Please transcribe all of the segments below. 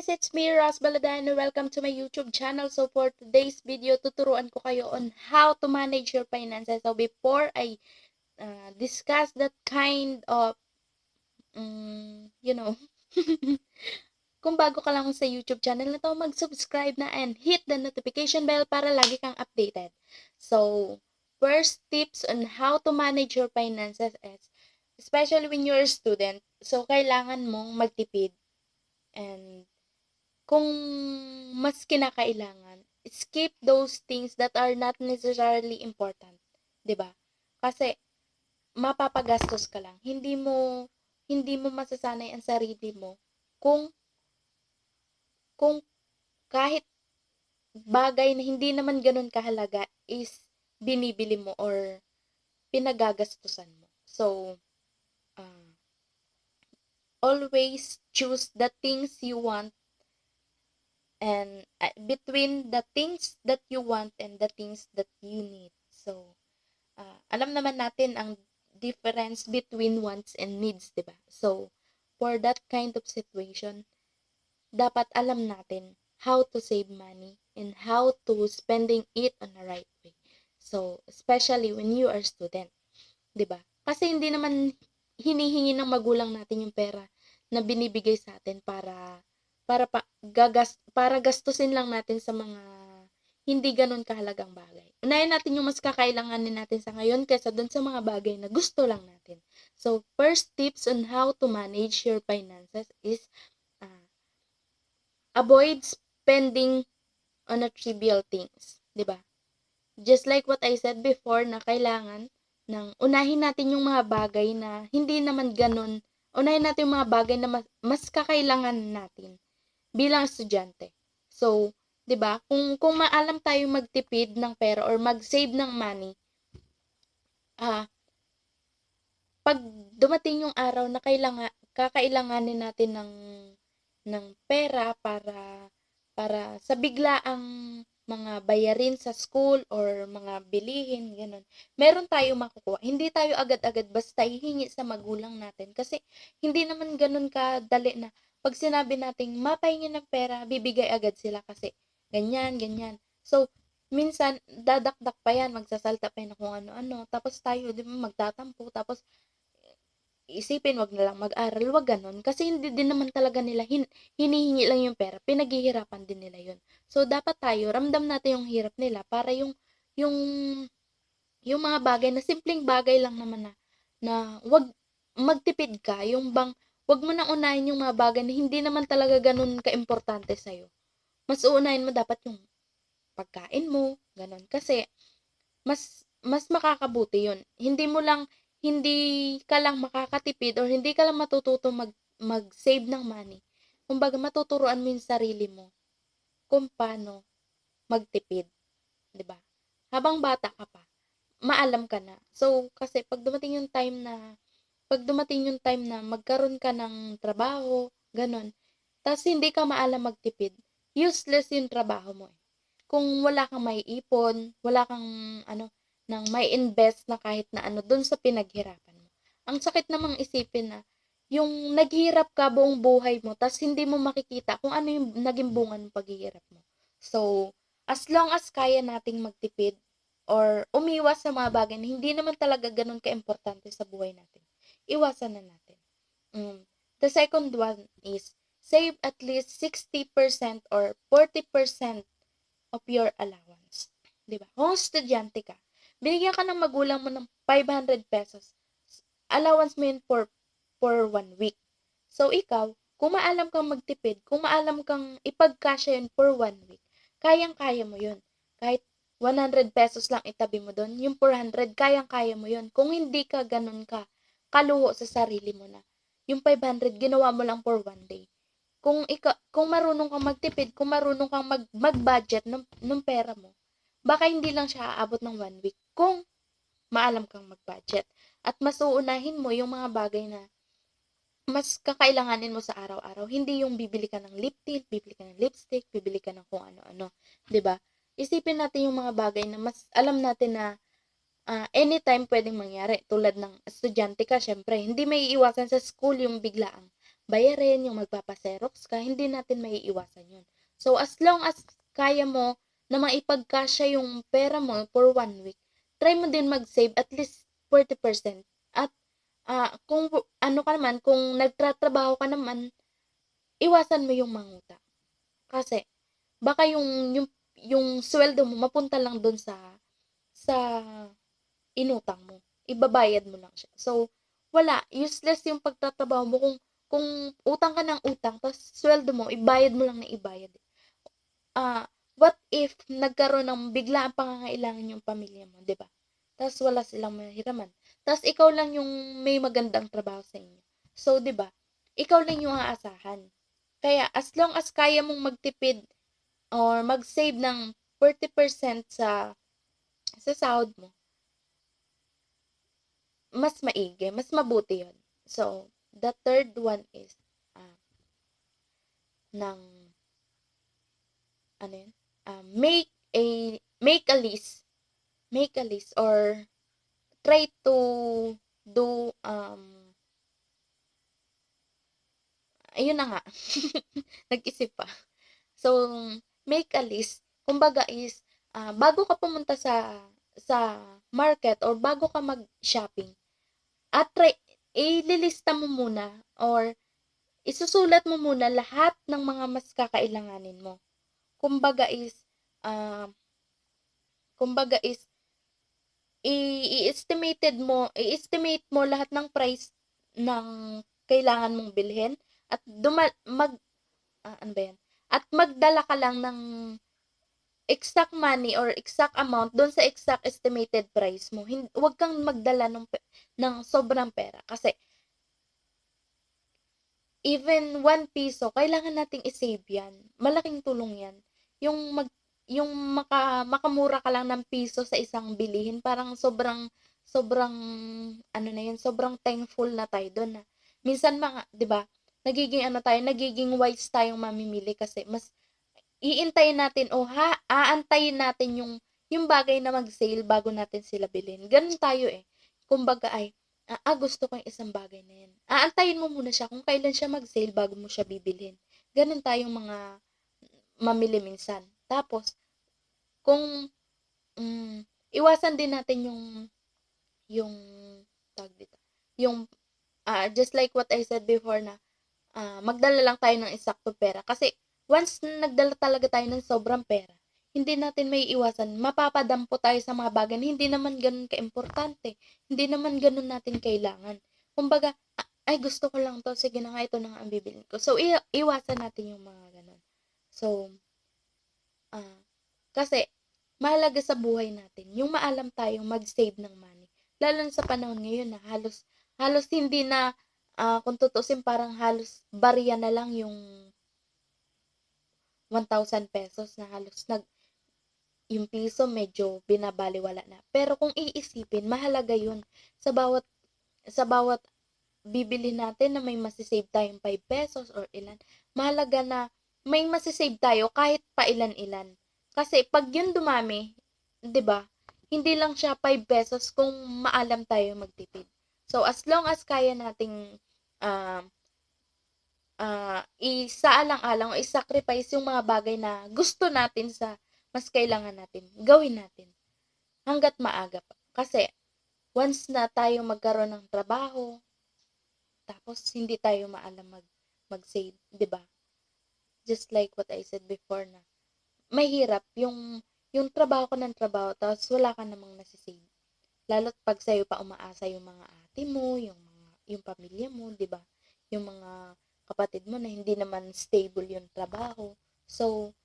guys, it's me, Ross Baladan, and welcome to my YouTube channel. So for today's video, tuturuan ko kayo on how to manage your finances. So before I discuss that kind of, you know, kung bago ka lang sa YouTube channel na to, mag-subscribe na and hit the notification bell para lagi kang updated. So, first tips on how to manage your finances is, especially when you're a student, so kailangan mong magtipid. And kung mas kinakailangan, skip those things that are not necessarily important, 'di ba? Kasi mapapagastos ka lang. Hindi mo masasanay ang sarili mo kung kahit bagay na hindi naman gano'n kahalaga is binibili mo or pinagagastusan mo. So, uh, always choose the things you want and between the things that you want and the things that you need. So, alam naman natin ang difference between wants and needs, 'di ba? So, for that kind of situation, dapat alam natin how to save money and how to spending it on the right way. So, especially when you are student, 'di ba? Kasi hindi naman hinihingi ng magulang natin yung pera na binibigay sa atin para gastusin lang natin sa mga hindi gano'n kahalagang bagay. Unahin natin yung mas kakailanganin natin sa ngayon kaysa do'n sa mga bagay na gusto lang natin. So, first tips on how to manage your finances is avoid spending on a trivial things, 'di ba? Just like what I said before na kailangan unahin natin yung mga bagay na hindi naman gano'n, unahin natin yung mga bagay na mas kakailangan natin bilang estudyante. So, 'di ba? Kung maalam tayong magtipid ng pera or mag-save ng money, ah, 'pag dumating yung araw na kakailanganin natin ng pera para sa biglaang mga bayarin sa school or mga bilihin, gano'n, meron tayong makukuha. Hindi tayo agad-agad basta hihingi sa magulang natin kasi hindi naman gano'n kadali na 'pag sinabi nating mapahingi ng pera, bibigay agad sila kasi ganyan, ganyan. So, minsan dadakdak pa yan, magsasalita pa yan ng kung ano-ano, tapos tayo 'di ba magtatampo, tapos isipin wag na lang mag-aral, wag gano'n. Kasi hindi din naman talaga nila hinihingi lang yung pera, pinaghihirapan din nila yun. So, dapat tayo, ramdam natin yung hirap nila para yung, yung mga bagay na simpleng bagay lang naman na wag magtipid ka, yung bang, wag mo nang unahin yung mga bagay na hindi naman talaga ganun kaimportante sa'yo. Mas uunahin mo dapat yung pagkain mo, ganun. Kasi, mas makakabuti yun. Hindi ka lang makakatipid or hindi ka lang matututo mag-save ng money. Kumbaga matuturuan mo yung sarili mo kung paano magtipid, 'di ba? Habang bata ka pa, maalam ka na. So, kasi pag dumating yung time na magkaroon ka ng trabaho, ganun, tas hindi ka maalam magtipid, useless yung trabaho mo eh. Kung wala kang maiipon, wala kang ano, ng mai-invest na kahit na ano dun sa pinaghirapan mo. Ang sakit namang isipin na yung naghirap ka buong buhay mo tas hindi mo makikita kung ano yung naging bunga ng paghihirap mo. So, as long as kaya nating magtipid or umiwas sa mga bagay na hindi naman talaga ganun kaimportante sa buhay natin, iwasan na natin. The second one is save at least 60% or 40% of your allowance. 'Di ba? Kung estudyante ka, binigyan ka ng magulang mo ng 500 pesos. Allowance mo yun for 1 week. So, ikaw, kung maalam kang magtipid, kung maalam kang ipagkasya yun for 1 week, kayang-kaya mo yun. Kahit 100 pesos lang itabi mo doon, yung 400, kayang-kaya mo yun. Kung hindi ka ganun ka, kaluho sa sarili mo na, yung 500, ginawa mo lang for 1 day. Kung marunong kang magtipid, kung marunong kang mag-budget ng pera mo, baka hindi lang siya aabot ng 1 week kung maalam kang mag-budget. At mas uunahin mo yung mga bagay na mas kakailanganin mo sa araw-araw. Hindi yung bibili ka ng lip tint, bibili ka ng lipstick, bibili ka ng kung ano-ano. 'Di ba? Isipin natin yung mga bagay na mas alam natin na anytime pwedeng mangyari. Tulad ng estudyante ka, syempre, hindi may iiwasan sa school yung biglaang bayarin, yung magpapa-Xerox ka, hindi natin maiiwasan yun. So, as long as kaya mo na maipagkasya yung pera mo for 1 week, try mo din mag-save at least 40%. At kung ano ka naman, kung nagtatrabaho ka naman, iwasan mo yung mangutang. Kasi baka yung sweldo mo mapunta lang dun sa inutang mo. Ibabayad mo lang siya. So, wala, useless yung pagtatrabaho mo kung utang ka ng utang tapos sweldo mo ibayad mo lang na ibayad. What if nagkaroon ng biglaang pangangailangan yung pamilya mo, 'di ba? Tapos wala silang mahiraman. Tapos ikaw lang yung may magandang trabaho sa inyo. So, 'di ba? Ikaw lang yung aasahan. Kaya as long as kaya mong magtipid or mag-save ng 40% sa sahod mo, mas maigi, mas mabuti 'yon. So, the third one is ah, ng ano 'yun? Make a list or try to do ayun na nga. Nag-isip pa. So, make a list. Kumbaga is bago ka pumunta sa market or bago ka mag-shopping, try ililista mo muna or isusulat mo muna lahat ng mga mas kakailanganin mo. Kumbaga is ah, kumbaga is i-estimate mo lahat ng price ng kailangan mong bilhin at ano ba 'yan? At magdala ka lang ng exact money or exact amount do'n sa exact estimated price mo. 'Wag kang magdala ng sobrang pera kasi even 1 piso kailangan nating i-save 'yan. Malaking tulong 'yan. Yung yung makamura ka lang ng piso sa isang bilihin parang sobrang sobrang ano na 'yun, sobrang thankful na tayo do'n na minsan 'di ba, nagiging wise tayong mamimili kasi mas iintayin natin o aantayin natin yung bagay na mag-sale bago natin sila bilhin. Gano'n tayo, eh. Kumbaga ay, gusto ko yung isang bagay na 'yan. Aantayin mo muna siya kung kailan siya mag-sale bago mo siya bibilhin. Gano'n tayong mga mamili minsan. Tapos kung, iwasan din natin yung tawag dito, yung, just like what I said before na magdala lang tayo ng eksaktong pera. Kasi once na nagdala talaga tayo ng sobrang pera, hindi natin maiiwasan, mapapadampo tayo sa mga bagay na hindi naman gano'n kaimportante, hindi naman gano'n natin kailangan. Kumbaga, ay gusto ko lang 'to, sige na nga ito na nga ang bibilhin ko. So, iwasan natin yung mga gano'n. So, kasi mahalaga sa buhay natin yung maalam tayong mag-save ng money. Lalo na sa panahon ngayon na halos halos hindi na kung tutuusin parang halos barya na lang yung 1,000 pesos na halos yung piso medyo binabalewala na. Pero kung iisipin, mahalaga yun sa bawat bibili natin na may masi-save tayong 5 pesos or ilan. Mahalaga na may masi-save tayo kahit pa ilan-ilan. Kasi pag yun dumami, 'di ba? Hindi lang siya 5 pesos kung maalam tayo magtipid. So as long as kaya nating um isaalang-alang o i-sacrifice yung mga bagay na gusto natin sa mas kailangan natin, gawin natin hangga't maaga pa. Kasi once na tayo magkaroon ng trabaho, tapos hindi tayo maalam mag-save, 'di ba? Just like what I said before na mahirap yung trabaho ka ng trabaho tapos wala ka namang nasi-save. Lalo't 'pag sa'yo pa umaasa yung mga ate mo, yung pamilya mo, 'di ba? Yung mga kapatid mo na hindi naman stable yung trabaho. So,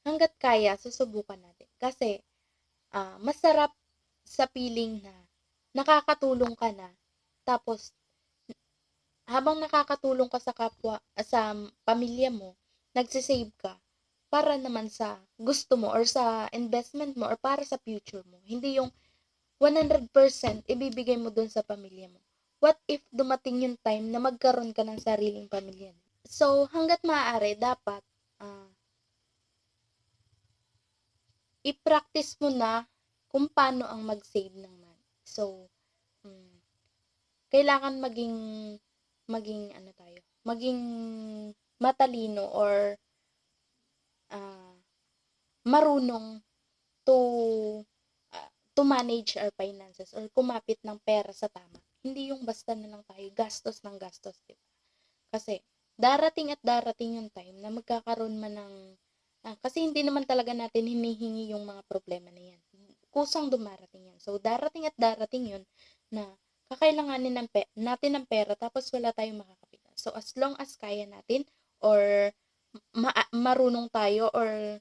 hangga't kaya susubukan natin. Kasi masarap sa feeling na nakakatulong ka na tapos habang nakakatulong ka sa pamilya mo, nagse-save ka para naman sa gusto mo or sa investment mo or para sa future mo. Hindi yung 100% ibibigay mo dun sa pamilya mo. What if dumating yung time na magkaroon ka ng sariling pamilya? So, hangga't maaari, dapat i-practice mo na kung paano ang mag-save ng money. So, kailangan maging ano tayo, maging matalino or marunong to to manage our finances or kumapit ng pera sa tama. Hindi yung basta na lang tayo gastos ng gastos, di ba? Kasi darating at darating yung time na magkakaroon man ng kasi hindi naman talaga natin hinihingi yung mga problema na yan. Kusang dumarating yan. So, darating at darating yun na kakailanganin natin ng pera tapos wala tayong makakapitan. So, as long as kaya natin or marunong tayo or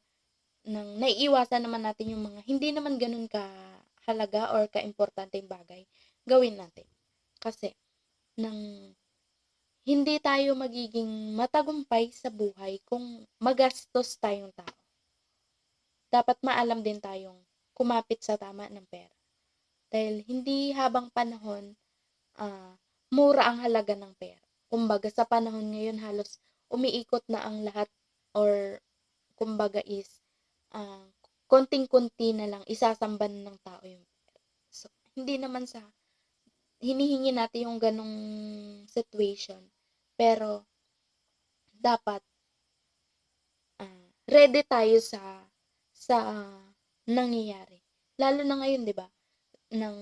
naiiwasan naman natin yung mga hindi naman ganun kahalaga or kaimportanteng bagay, gawin natin. Kasi, nang hindi tayo magiging matagumpay sa buhay kung magastos tayong tao. Dapat maalam din tayong kumapit sa tama ng pera. Dahil hindi habang panahon, mura ang halaga ng pera. Kumbaga sa panahon ngayon halos umiikot na ang lahat or kumbaga is konting-kunti na lang isasamban ng tao yung pera. So, hindi naman sa hinihingi natin yung ganong situation. Pero, dapat, ready tayo sa nangyayari. Lalo na ngayon, di ba? Nang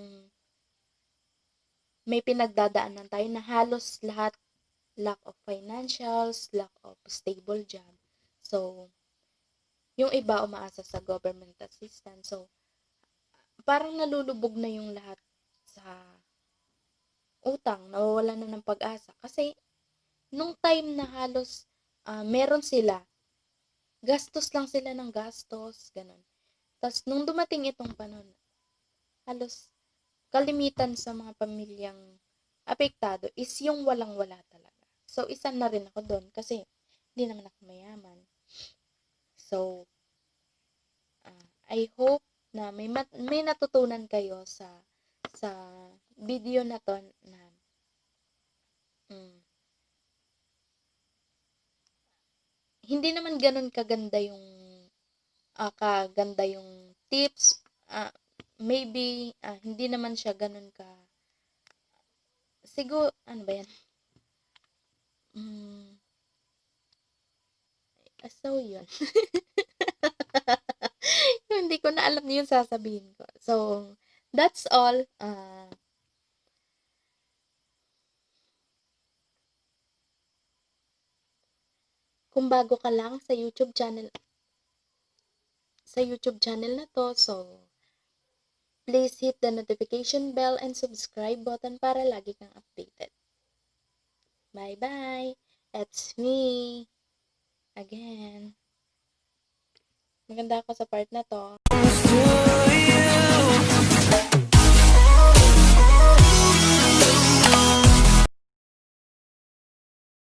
may pinagdadaanan tayo na halos lahat, lack of financials, lack of stable job. So, yung iba umaasa sa government assistance. So, parang nalulubog na yung lahat sa utang, nawawala na ng pag-asa. Kasi, nung time na halos meron sila, gastos lang sila ng gastos, ganun. Tapos, nung dumating itong panahon, halos kalimitan sa mga pamilyang apektado is yung walang-wala talaga. So, isa na rin ako doon kasi hindi naman ako mayaman. So, I hope na may natutunan kayo sa video na to na hindi naman ganun kaganda yung tips. Maybe hindi naman siya ganun ka siguro ano ba yan? So yun. Hindi ko na alam yung sasabihin ko. So, that's all. Kung bago ka lang sa YouTube channel na to, so please hit the notification bell and subscribe button para lagi kang updated. Bye-bye! It's me again. Maganda ako sa part na to.